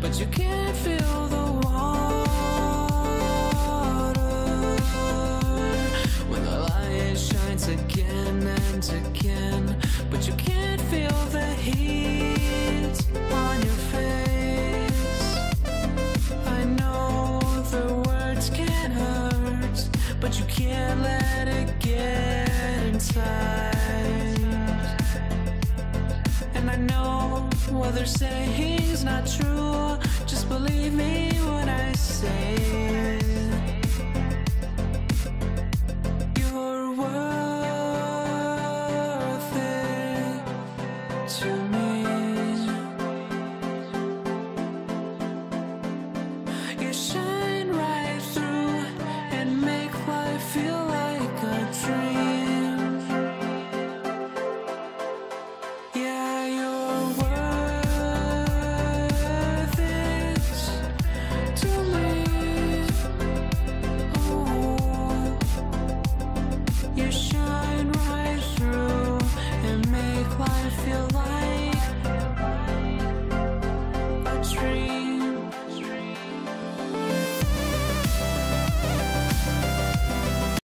but you can't feel the water when the light shines again and again, but you can't feel the heat on your face. I know the words can hurt, but you can't let it get inside. And I know what they're saying's not true, just believe me when I say it. You're worth it to me.